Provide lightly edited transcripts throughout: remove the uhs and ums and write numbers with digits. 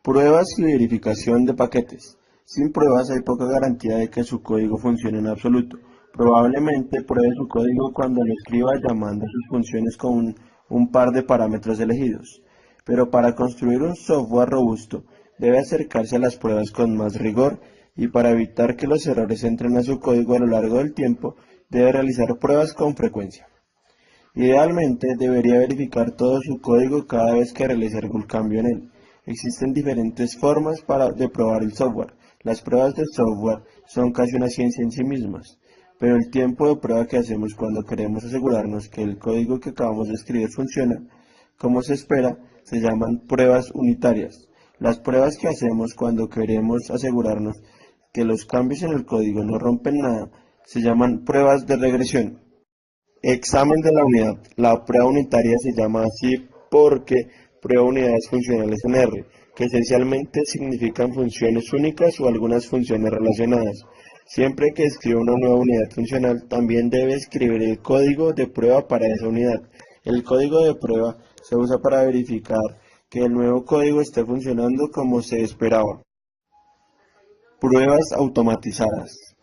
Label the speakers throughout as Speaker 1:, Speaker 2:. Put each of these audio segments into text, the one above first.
Speaker 1: Pruebas y verificación de paquetes. Sin pruebas hay poca garantía de que su código funcione en absoluto. Probablemente pruebe su código cuando lo escriba llamando a sus funciones con un par de parámetros elegidos. Pero para construir un software robusto, debe acercarse a las pruebas con más rigor y para evitar que los errores entren a su código a lo largo del tiempo, debe realizar pruebas con frecuencia. Idealmente, debería verificar todo su código cada vez que realice algún cambio en él. Existen diferentes formas de probar el software. Las pruebas de software son casi una ciencia en sí mismas, pero el tiempo de prueba que hacemos cuando queremos asegurarnos que el código que acabamos de escribir funciona como se espera se llaman pruebas unitarias. Las pruebas que hacemos cuando queremos asegurarnos que los cambios en el código no rompen nada se llaman pruebas de regresión. Examen de la unidad. La prueba unitaria se llama así porque prueba unidades funcionales en R, que esencialmente significan funciones únicas o algunas funciones relacionadas. Siempre que escriba una nueva unidad funcional, también debe escribir el código de prueba para esa unidad. El código de prueba se usa para verificar que el nuevo código esté funcionando como se esperaba. Pruebas automatizadas.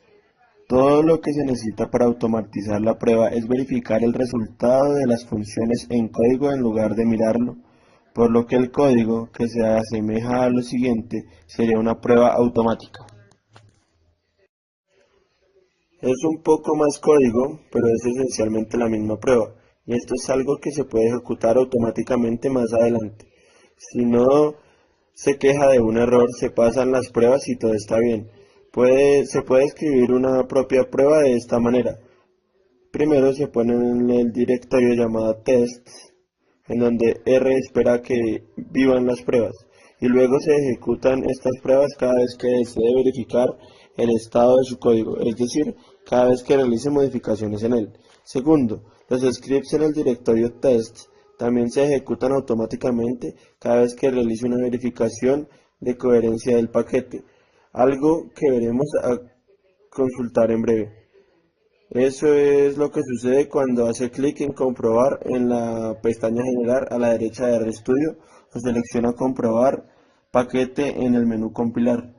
Speaker 1: Todo lo que se necesita para automatizar la prueba es verificar el resultado de las funciones en código en lugar de mirarlo, por lo que el código que se asemeja a lo siguiente sería una prueba automática. Es un poco más código, pero es esencialmente la misma prueba, y esto es algo que se puede ejecutar automáticamente más adelante. Si no se queja de un error, se pasan las pruebas y todo está bien. Se puede escribir una propia prueba de esta manera. Primero se pone en el directorio llamado tests, en donde R espera que vivan las pruebas, y luego se ejecutan estas pruebas cada vez que desee verificar el estado de su código, es decir, cada vez que realice modificaciones en él. Segundo, los scripts en el directorio tests también se ejecutan automáticamente cada vez que realice una verificación de coherencia del paquete, algo que veremos a consultar en breve. Eso es lo que sucede cuando hace clic en comprobar en la pestaña general a la derecha de RStudio o selecciona comprobar paquete en el menú compilar,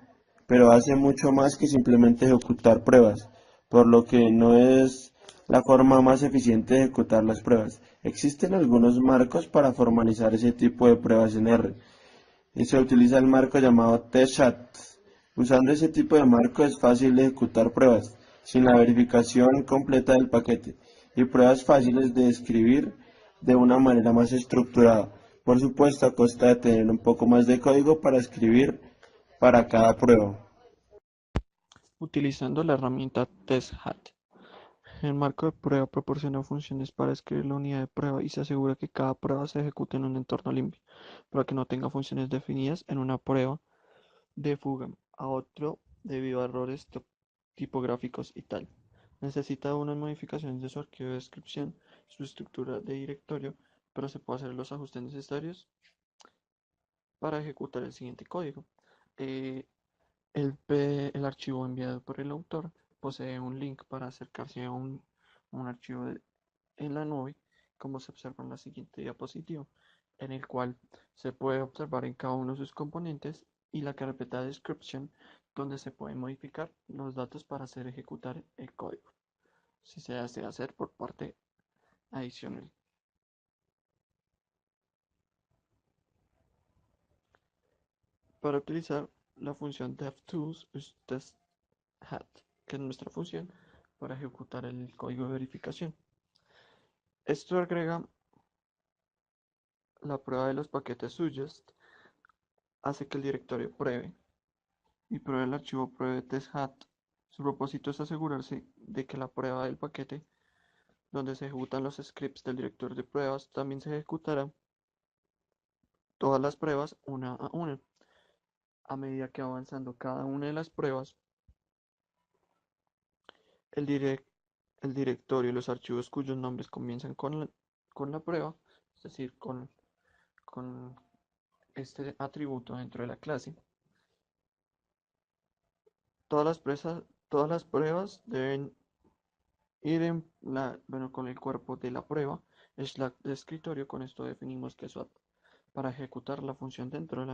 Speaker 1: pero hace mucho más que simplemente ejecutar pruebas, por lo que no es la forma más eficiente de ejecutar las pruebas. Existen algunos marcos para formalizar ese tipo de pruebas en R y se utiliza el marco llamado TSHAT. Usando ese tipo de marco es fácil de ejecutar pruebas sin la verificación completa del paquete y pruebas fáciles de escribir de una manera más estructurada. Por supuesto, a costa de tener un poco más de código para escribir para cada prueba.
Speaker 2: Utilizando la herramienta TestHat. El marco de prueba proporciona funciones para escribir la unidad de prueba y se asegura que cada prueba se ejecute en un entorno limpio, para que no tenga funciones definidas en una prueba de fuga a otro debido a errores tipográficos y tal. Necesita unas modificaciones de su archivo de descripción, su estructura de directorio, pero se puede hacer los ajustes necesarios para ejecutar el siguiente código. Eh, el archivo enviado por el autor posee un link para acercarse a un archivo en la nube, como se observa en la siguiente diapositiva, en el cual se puede observar en cada uno de sus componentes y la carpeta de description, donde se pueden modificar los datos para hacer ejecutar el código, si se desea hacer por parte adicional. Para utilizar la función DevTools es TestHat, que es nuestra función para ejecutar el código de verificación. Esto agrega la prueba de los paquetes suggest, hace que el directorio pruebe y pruebe el archivo pruebe testhat. Su propósito es asegurarse de que la prueba del paquete donde se ejecutan los scripts del directorio de pruebas también se ejecutarán todas las pruebas una a una. A medida que va avanzando cada una de las pruebas, el, direc- el directorio y los archivos cuyos nombres comienzan con la prueba, es decir, con este atributo dentro de la clase. Todas las pruebas deben ir bueno, con el cuerpo de la prueba, slash de escritorio. Con esto definimos que swap para ejecutar la función dentro de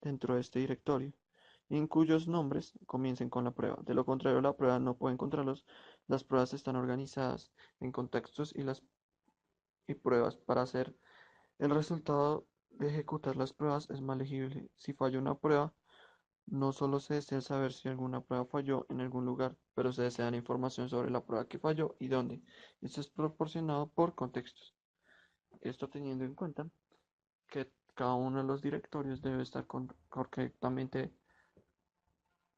Speaker 2: dentro de este directorio, en cuyos nombres comiencen con la prueba. De lo contrario, la prueba no puede encontrarlos. Las pruebas están organizadas en contextos y pruebas para hacer el resultado de ejecutar las pruebas es más legible. Si falla una prueba, no solo se desea saber si alguna prueba falló en algún lugar, pero se desea la información sobre la prueba que falló y dónde. Esto es proporcionado por contextos. Esto teniendo en cuenta que cada uno de los directorios debe estar correctamente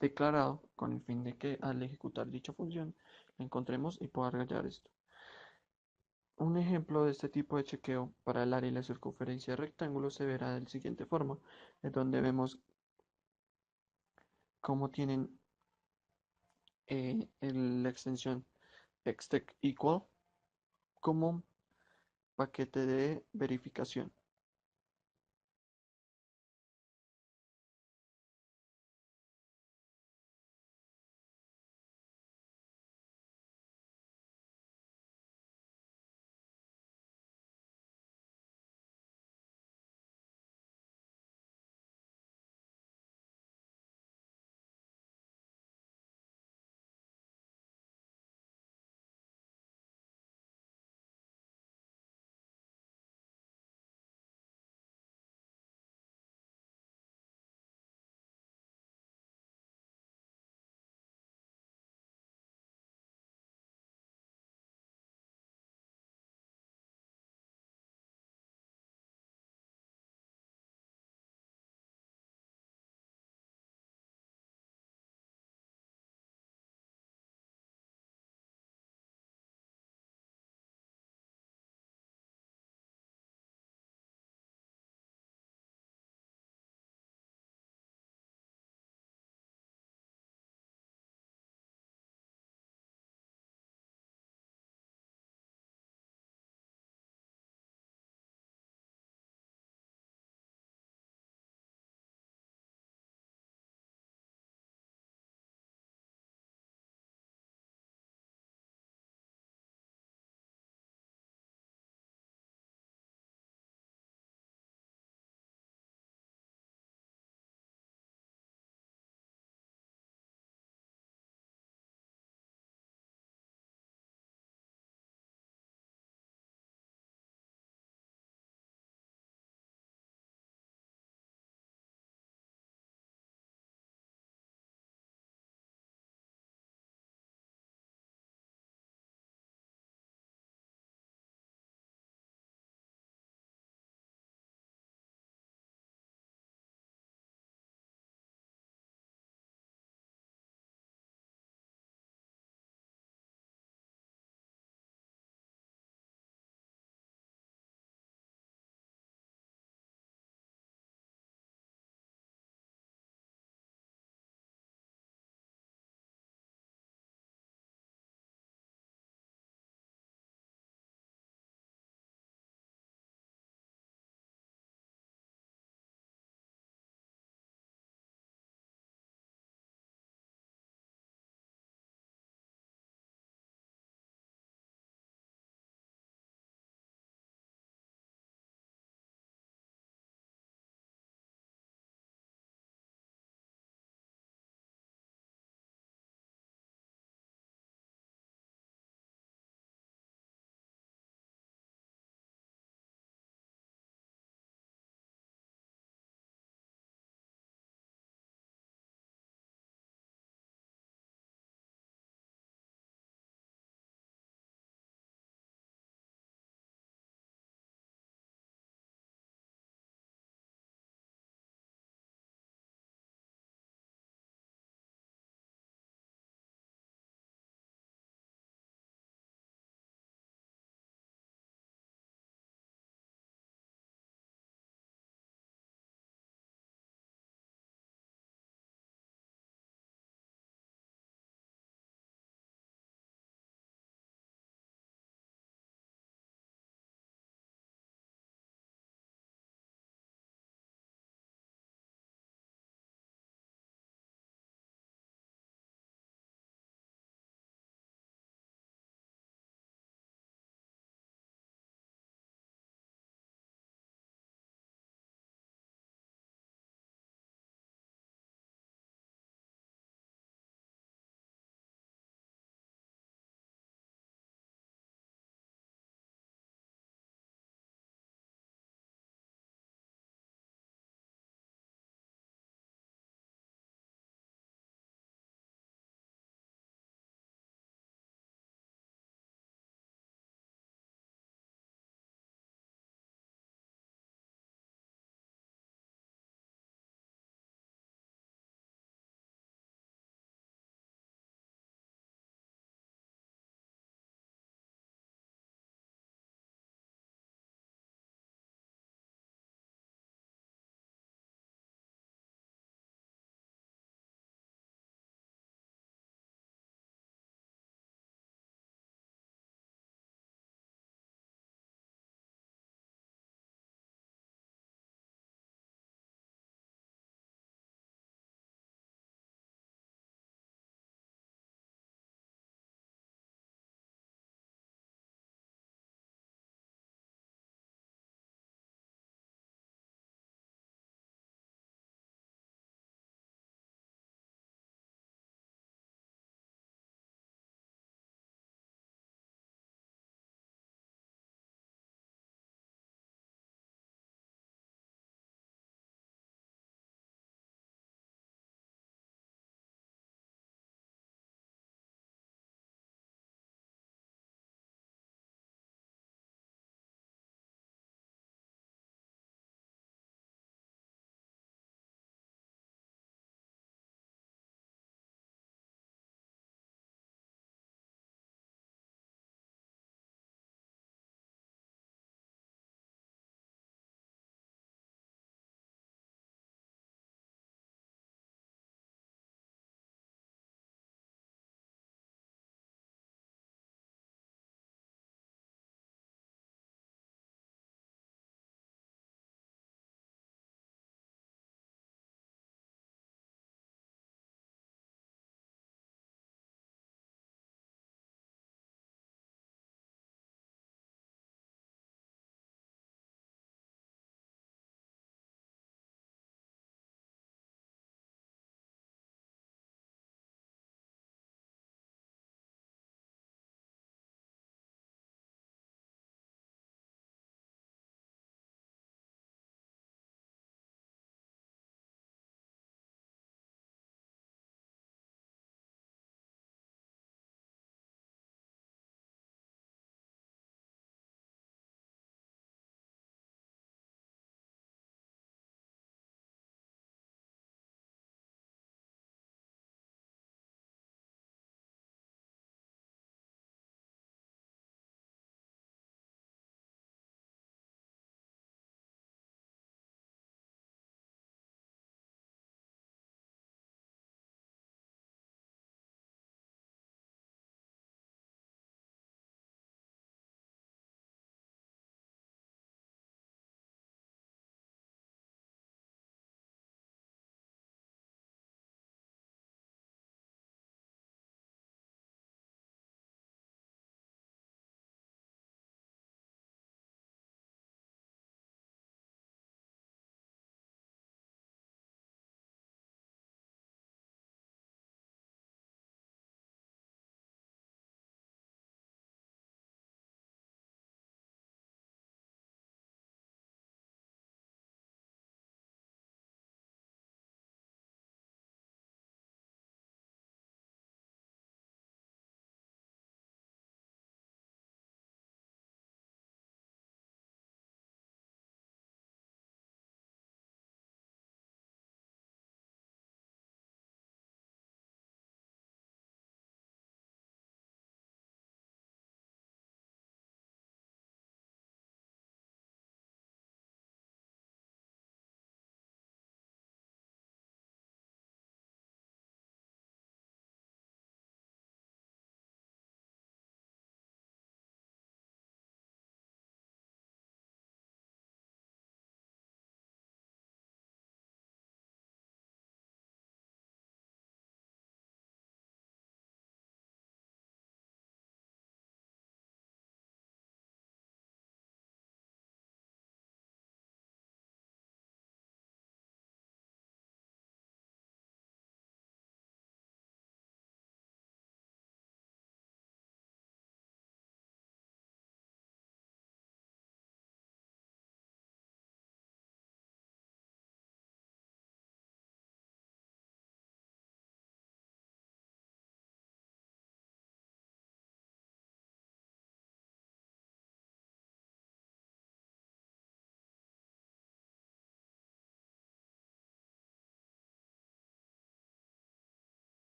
Speaker 2: declarado con el fin de que al ejecutar dicha función la encontremos y pueda hallar esto. Un ejemplo de este tipo de chequeo para el área y la circunferencia de rectángulos se verá de la siguiente forma, en donde vemos cómo tienen la extensión extec equal como paquete de verificación.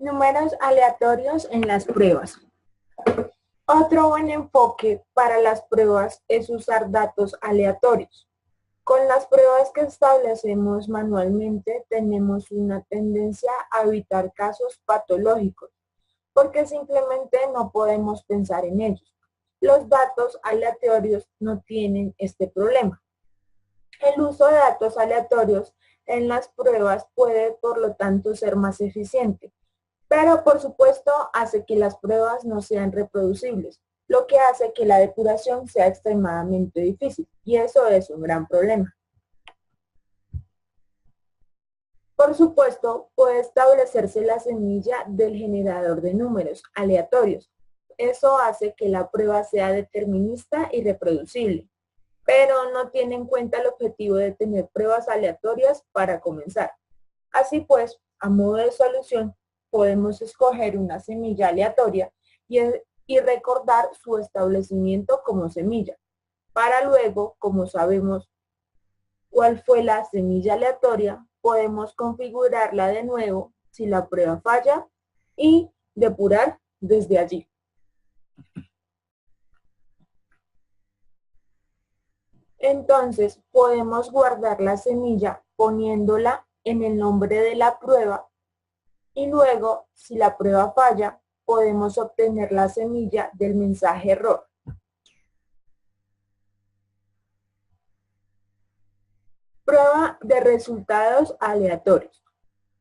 Speaker 3: Números aleatorios en las pruebas. Otro buen enfoque para las pruebas es usar datos aleatorios. Con las pruebas que establecemos manualmente tenemos una tendencia a evitar casos patológicos, porque simplemente no podemos pensar en ellos. Los datos aleatorios no tienen este problema. El uso de datos aleatorios en las pruebas puede, por lo tanto, ser más eficiente, pero por supuesto hace que las pruebas no sean reproducibles, lo que hace que la depuración sea extremadamente difícil, y eso es un gran problema. Por supuesto, puede establecerse la semilla del generador de números aleatorios. Eso hace que la prueba sea determinista y reproducible, pero no tiene en cuenta el objetivo de tener pruebas aleatorias para comenzar. Así pues, a modo de solución, podemos escoger una semilla aleatoria y recordar su establecimiento como semilla, para luego, como sabemos cuál fue la semilla aleatoria, podemos configurarla de nuevo si la prueba falla y depurar desde allí. Entonces, podemos guardar la semilla poniéndola en el nombre de la prueba y luego, si la prueba falla, podemos obtener la semilla del mensaje error. Prueba de resultados aleatorios.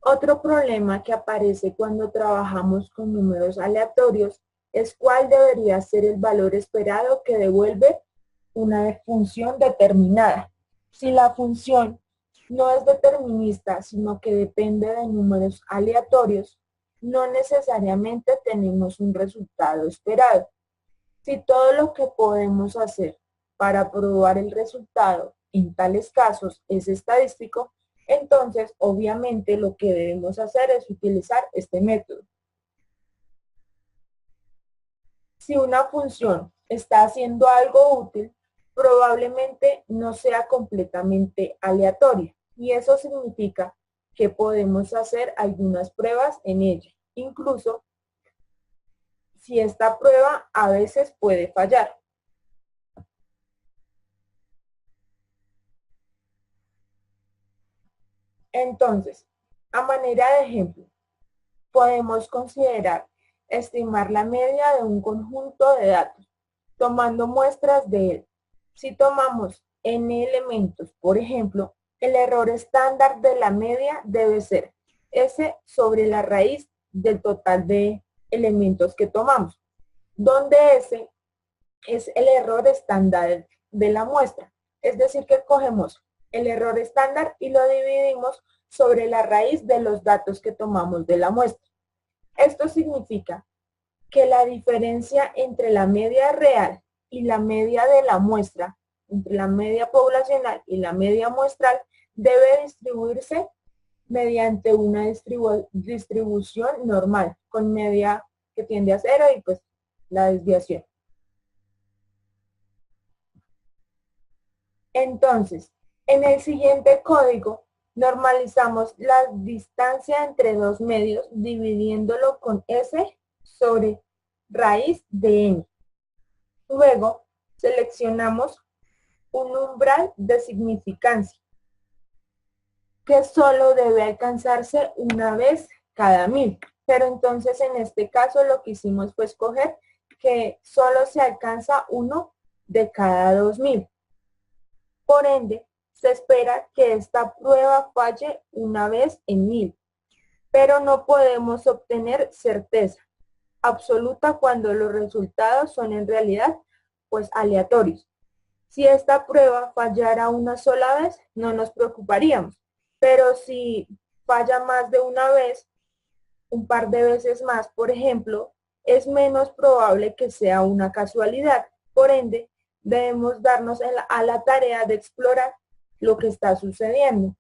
Speaker 3: Otro problema que aparece cuando trabajamos con números aleatorios es cuál debería ser el valor esperado que devuelve una función determinada. Si la función no es determinista, sino que depende de números aleatorios, no necesariamente tenemos un resultado esperado. Si todo lo que podemos hacer para probar el resultado en tales casos es estadístico, entonces obviamente lo que debemos hacer es utilizar este método. Si una función está haciendo algo útil, probablemente no sea completamente aleatoria, y eso significa que podemos hacer algunas pruebas en ella, incluso si esta prueba a veces puede fallar. Entonces, a manera de ejemplo, podemos considerar estimar la media de un conjunto de datos, tomando muestras de él. Si tomamos n elementos, por ejemplo, el error estándar de la media debe ser S sobre la raíz del total de elementos que tomamos, donde S es el error estándar de la muestra. Es decir, que cogemos el error estándar y lo dividimos sobre la raíz de los datos que tomamos de la muestra. Esto significa que la diferencia entre la media real y la media de la muestra, entre la media poblacional y la media muestral, debe distribuirse mediante una distribución normal, con media que tiende a cero y pues la desviación. Entonces, en el siguiente código, normalizamos la distancia entre dos medios dividiéndolo con S sobre raíz de n. Luego, seleccionamos un umbral de significancia que solo debe alcanzarse una vez cada 1000. Pero entonces en este caso lo que hicimos fue escoger que solo se alcanza uno de cada 2000. Por ende, se espera que esta prueba falle una vez en 1000, pero no podemos obtener certeza absoluta cuando los resultados son en realidad pues aleatorios. Si esta prueba fallara una sola vez, no nos preocuparíamos, pero si falla más de una vez, un par de veces más, por ejemplo, es menos probable que sea una casualidad. Por ende, debemos darnos a la tarea de explorar lo que está sucediendo.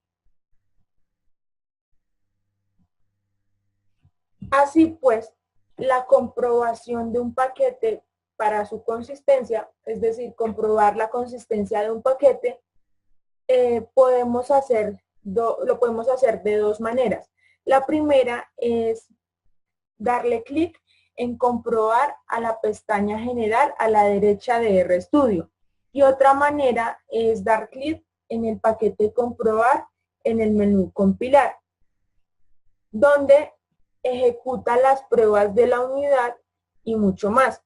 Speaker 3: Así pues, la comprobación de un paquete para su consistencia, es decir, comprobar la consistencia de un paquete, lo podemos hacer de dos maneras. La primera es darle clic en comprobar a la pestaña general a la derecha de RStudio. Y otra manera es dar clic en el paquete comprobar en el menú compilar, donde ejecuta las pruebas de la unidad y mucho más.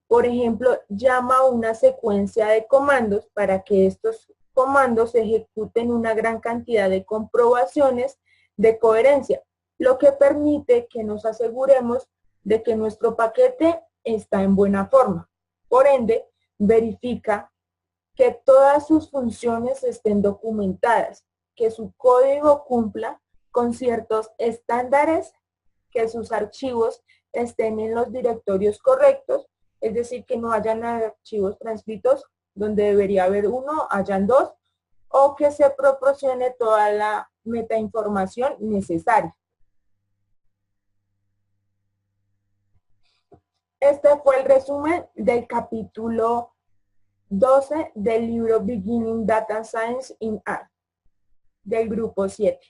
Speaker 3: Por ejemplo, llama una secuencia de comandos para que estos comandos ejecuten una gran cantidad de comprobaciones de coherencia, lo que permite que nos aseguremos de que nuestro paquete está en buena forma. Por ende, verifica que todas sus funciones estén documentadas, que su código cumpla con ciertos estándares, que sus archivos estén en los directorios correctos, es decir, que no hayan archivos transcritos donde debería haber uno, hayan dos, o que se proporcione toda la metainformación necesaria. Este fue el resumen del capítulo 12 del libro Beginning Data Science in R, del grupo 7.